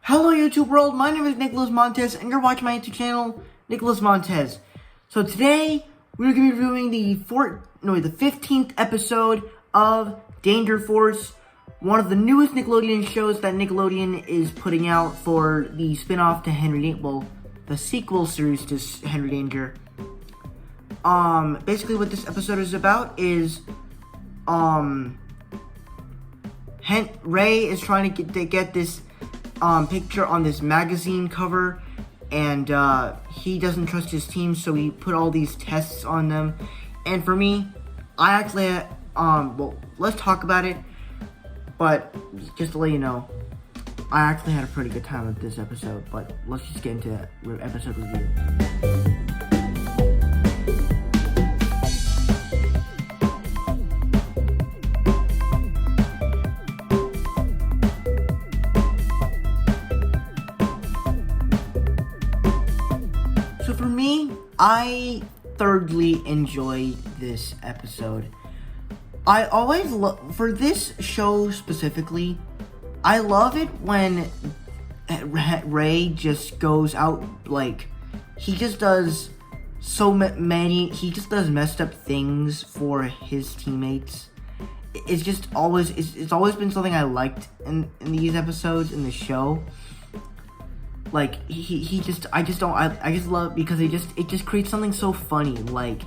Hello YouTube world, my name is Nicholas Montez and you're watching my YouTube channel, Nicholas Montez. So today, we're going to be reviewing the 15th episode of Danger Force, one of the newest Nickelodeon shows that Nickelodeon is putting out for the spin-off to Henry Danger, well, the sequel series to Henry Danger. Basically what this episode is about is, Ray is trying to get this picture on this magazine cover, and he doesn't trust his team, so he put all these tests on them. And for me, I actually well, let's talk about it, but just to let you know, I actually had a pretty good time with this episode. But let's just get into that episode review. So for me, I thoroughly enjoyed this episode. I always for this show specifically, I love it when Ray just goes out, like, he just does he just does messed up things for his teammates. It's always been something I liked in these episodes in the show. Like, I just love it because it just creates something so funny. Like,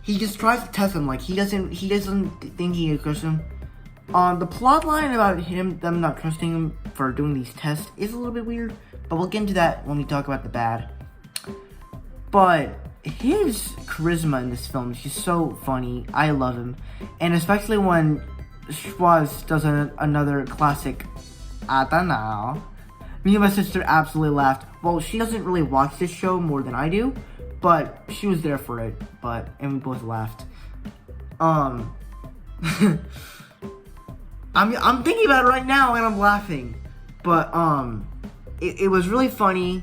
he just tries to test him, like, he doesn't think he can trust him. The plot line about them not trusting him for doing these tests is a little bit weird, but we'll get into that when we talk about the bad. But his charisma in this film is just so funny. I love him, and especially when Schwaz does another classic, I don't know. Me and my sister absolutely laughed. Well, she doesn't really watch this show more than I do, but she was there for it, and we both laughed. I'm thinking about it right now and I'm laughing. But, it was really funny.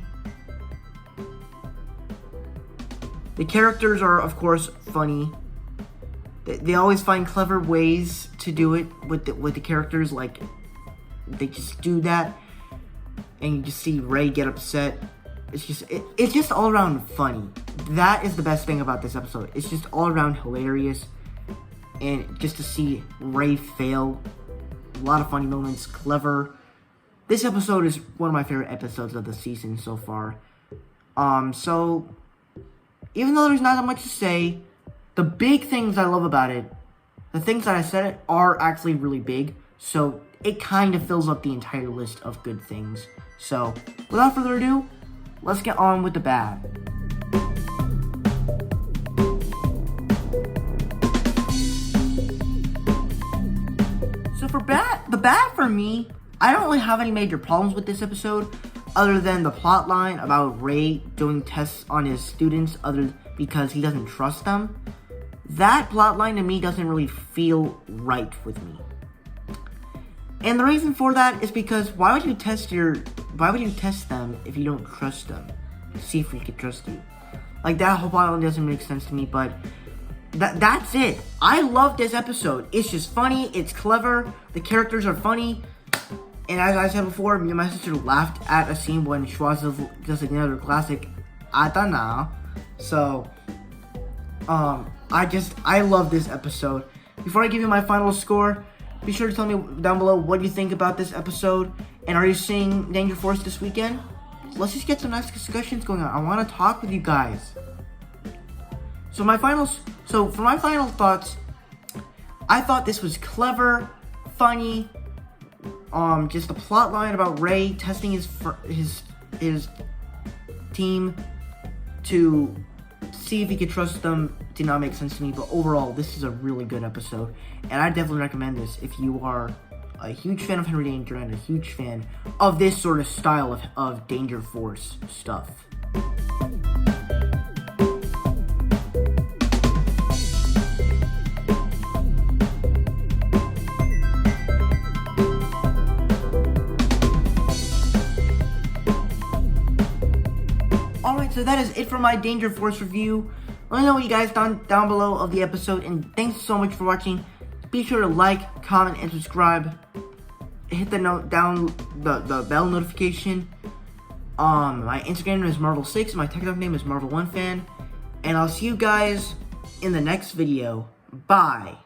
The characters are, of course, funny. They always find clever ways to do it with the characters, like, they just do that. And you just see Ray get upset. It's just all around funny. That is the best thing about this episode. It's just all around hilarious. And just to see Ray fail. A lot of funny moments, clever. This episode is one of my favorite episodes of the season so far. So, even though there's not that much to say, the big things I love about it, the things that I said are actually really big. So, it kind of fills up the entire list of good things. So, without further ado, let's get on with the bad. So for the bad for me, I don't really have any major problems with this episode, other than the plot line about Ray doing tests on his students because he doesn't trust them. That plot line to me doesn't really feel right with me. And the reason for that is because why would you test them if you don't trust them? See if we can trust you. Like, that whole plot line doesn't make sense to me, but that's it. I love this episode. It's just funny, it's clever, the characters are funny, and as I said before, me and my sister laughed at a scene when Schwaz does another classic, I don't know. So, I love this episode. Before I give you my final score, be sure to tell me down below what you think about this episode, and are you seeing Danger Force this weekend? Let's just get some nice discussions going on. I want to talk with you guys. So for my final thoughts, I thought this was clever, funny. Just the plot line about Ray testing his team to see if he could trust them did not make sense to me. But overall, this is a really good episode, and I definitely recommend this if you are a huge fan of Henry Danger and a huge fan of this sort of style of Danger Force stuff. Alright, so that is it for my Danger Force review. Let me know what you guys thought down below of the episode, and thanks so much for watching. Be sure to like, comment, and subscribe. hit the the bell notification. My Instagram name is Marvel6. My TikTok name is Marvel1Fan. And I'll see you guys in the next video. Bye.